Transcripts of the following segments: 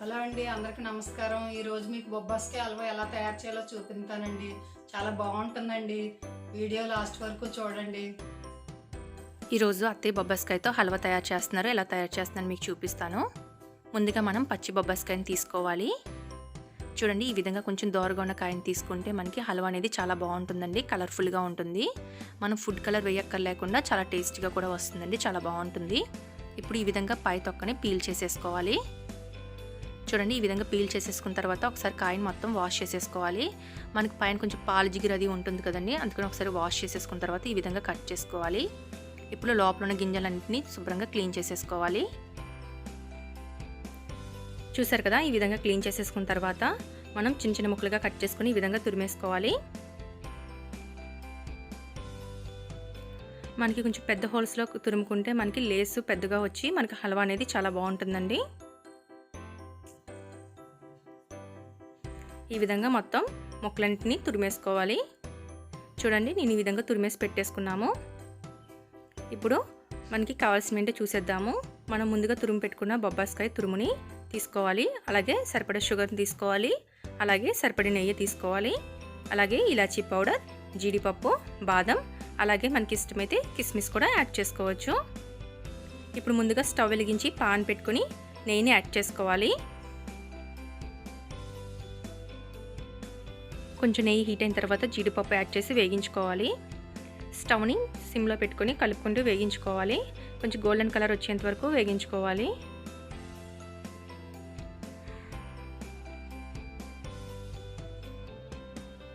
Hello అండి, అందరికీ నమస్కారం. ఈరోజు మీకు బొబ్బాస్కాయ హల్వా ఎలా తయారు చేయాలో చూపిస్తానండి. చాలా బాగుంటుందండి. వీడియో లాస్ట్ వరకు చూడండి. ఈరోజు అత్తయ్య బొబ్బాస్కాయతో హల్వా తయారు చేస్తున్నారు. ఎలా తయారు చేస్తున్నాను మీకు చూపిస్తాను. ముందుగా మనం పచ్చి బొబ్బాస్కాయని తీసుకోవాలి. చూడండి, ఈ విధంగా కొంచెం దోరగా ఉన్న కాయని తీసుకుంటే మనకి హల్వా అనేది చాలా బాగుంటుందండి. కలర్ఫుల్గా ఉంటుంది. మనం ఫుడ్ కలర్ వేయక్కర్లేకుండా చాలా టేస్టీగా కూడా వస్తుందండి. చాలా బాగుంటుంది. ఇప్పుడు ఈ విధంగా పై తొక్కని పీల్ చేసేసుకోవాలి. చూడండి, ఈ విధంగా పీల్ చేసేసుకున్న తర్వాత ఒకసారి కాయని మొత్తం వాష్ చేసేసుకోవాలి. మనకి పైన కొంచెం పాలు జిగురు అది ఉంటుంది కదండి, అందుకని ఒకసారి వాష్ చేసేసుకున్న తర్వాత ఈ విధంగా కట్ చేసుకోవాలి. ఇప్పుడు లోపల ఉన్న గింజలన్నింటినీ శుభ్రంగా క్లీన్ చేసేసుకోవాలి. చూసారు కదా, ఈ విధంగా క్లీన్ చేసేసుకున్న తర్వాత మనం చిన్న చిన్న ముక్కలుగా కట్ చేసుకుని ఈ విధంగా తురిమేసుకోవాలి. మనకి కొంచెం పెద్ద హోల్స్లో తురుముకుంటే మనకి లేసు పెద్దగా వచ్చి మనకి హల్వా అనేది చాలా బాగుంటుందండి. ఈ విధంగా మొత్తం ముక్కలన్నింటినీ తురిమేసుకోవాలి. చూడండి, నేను ఈ విధంగా తురిమేసి పెట్టేసుకున్నాము. ఇప్పుడు మనకి కావాల్సిన ఏంటో చూసేద్దాము. మనం ముందుగా తురుము పెట్టుకున్న బొబ్బాస్కాయ తురుముని తీసుకోవాలి. అలాగే సరిపడా షుగర్ని తీసుకోవాలి. అలాగే సరిపడి నెయ్యి తీసుకోవాలి. అలాగే ఇలాచీ పౌడర్, జీడిపప్పు, బాదం, అలాగే మనకి ఇష్టమైతే కిస్మిస్ కూడా యాడ్ చేసుకోవచ్చు. ఇప్పుడు ముందుగా స్టవ్ వెలిగించి పాన్ పెట్టుకుని నెయ్యిని యాడ్ చేసుకోవాలి. కొంచెం నెయ్యి హీట్ అయిన తర్వాత జీడిపప్పు యాడ్ చేసి వేగించుకోవాలి. స్టవ్ని సిమ్లో పెట్టుకొని కలుపుకుంటూ వేగించుకోవాలి. కొంచెం గోల్డెన్ కలర్ వచ్చేంత వరకు వేగించుకోవాలి.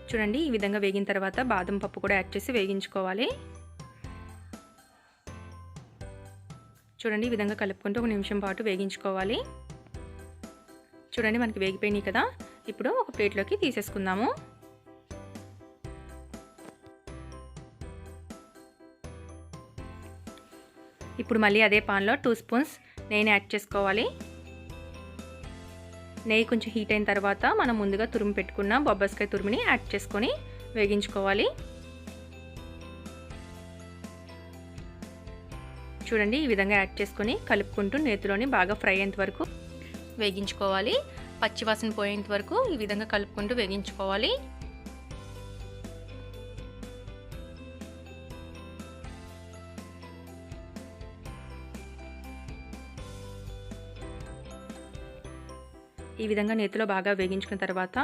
చూడండి, ఈ విధంగా వేగిన తర్వాత బాదం పప్పు కూడా యాడ్ చేసి వేగించుకోవాలి. చూడండి, ఈ విధంగా కలుపుకుంటూ 1 నిమిషం పాటు వేగించుకోవాలి. చూడండి, మనకి వేగిపోయినాయి కదా. ఇప్పుడు ఒక ప్లేట్లోకి తీసేసుకుందాము. ఇప్పుడు మళ్ళీ అదే పాన్లో 2 స్పూన్స్ నెయ్యిని యాడ్ చేసుకోవాలి. నెయ్యి కొంచెం హీట్ అయిన తర్వాత మనం ముందుగా తురుము పెట్టుకున్న బొబ్బాస్కాయ తురుముని యాడ్ చేసుకొని వేగించుకోవాలి. చూడండి, ఈ విధంగా యాడ్ చేసుకొని కలుపుకుంటూ నేతిలోని బాగా ఫ్రై అయ్యేంత వరకు వేగించుకోవాలి. పచ్చివాసన పోయేంత వరకు ఈ విధంగా కలుపుకుంటూ వేగించుకోవాలి. ఈ విధంగా నేతిలో బాగా వేగించుకున్న తర్వాత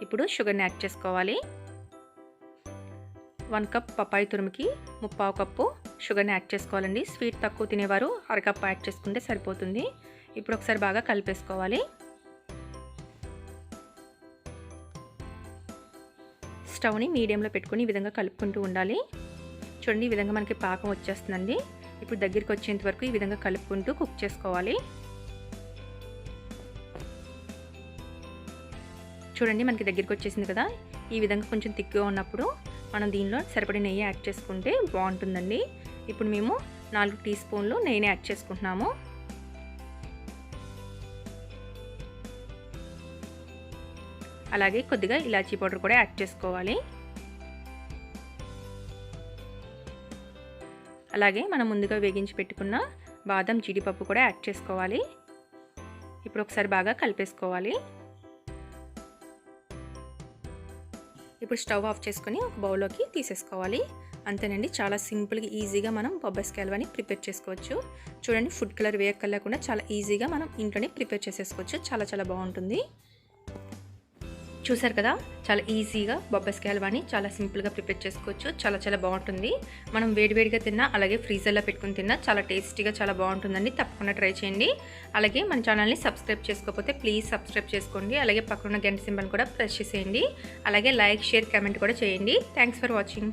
ఇప్పుడు షుగర్ని యాడ్ చేసుకోవాలి. 1 కప్ పపాయ తురుముకి 3/4 కప్పు షుగర్ని యాడ్ చేసుకోవాలండి. స్వీట్ తక్కువ తినేవారు 1/2 కప్పు యాడ్ చేసుకుంటే సరిపోతుంది. ఇప్పుడు ఒకసారి బాగా కలిపేసుకోవాలి. స్టవ్ని మీడియంలో పెట్టుకుని ఈ విధంగా కలుపుకుంటూ ఉండాలి. చూడండి, ఈ విధంగా మనకి పాకం వచ్చేస్తుందండి. ఇప్పుడు దగ్గరికి వచ్చేంత వరకు ఈ విధంగా కలుపుకుంటూ కుక్ చేసుకోవాలి. చూడండి, మనకి దగ్గరికి వచ్చేసింది కదా. ఈ విధంగా కొంచెం థిక్గా ఉన్నప్పుడు మనం దీనిలో సరిపడి నెయ్యి యాడ్ చేసుకుంటే బాగుంటుందండి. ఇప్పుడు మేము 4 టీ స్పూన్లు నెయ్యిని యాడ్ చేసుకుంటున్నాము. అలాగే కొద్దిగా ఇలాచీ పౌడర్ కూడా యాడ్ చేసుకోవాలి. అలాగే మనం ముందుగా వేగించి పెట్టుకున్న బాదం, జీడిపప్పు కూడా యాడ్ చేసుకోవాలి. ఇప్పుడు ఒకసారి బాగా కలిపేసుకోవాలి. ఇప్పుడు స్టవ్ ఆఫ్ చేసుకొని ఒక బౌల్లోకి తీసేసుకోవాలి. అంతేనండి, చాలా సింపుల్గా ఈజీగా మనం బొబ్బాస్కాయ హల్వాని ప్రిపేర్ చేసుకోవచ్చు. చూడండి, ఫుడ్ కలర్ వేయక్కర్లేకుండా చాలా ఈజీగా మనం ఇంట్లోనే ప్రిపేర్ చేసేసుకోవచ్చు. చాలా చాలా బాగుంటుంది. చూసారు కదా, చాలా ఈజీగా బొబ్బాస్కాయ హల్వాని చాలా సింపుల్గా ప్రిపేర్ చేసుకోవచ్చు. చాలా చాలా బాగుంటుంది. మనం వేడివేడిగా తిన్నా, అలాగే ఫ్రీజర్లో పెట్టుకుని తిన్నా చాలా టేస్టీగా చాలా బాగుంటుందండి. తప్పకుండా ట్రై చేయండి. అలాగే మన ఛానల్ని సబ్స్క్రైబ్ చేసుకోకపోతే ప్లీజ్ సబ్స్క్రైబ్ చేసుకోండి. అలాగే పక్కన గంట సింబల్ కూడా ప్రెస్ చేసేయండి. అలాగే లైక్, షేర్, కామెంట్ కూడా చేయండి. Thanks for watching.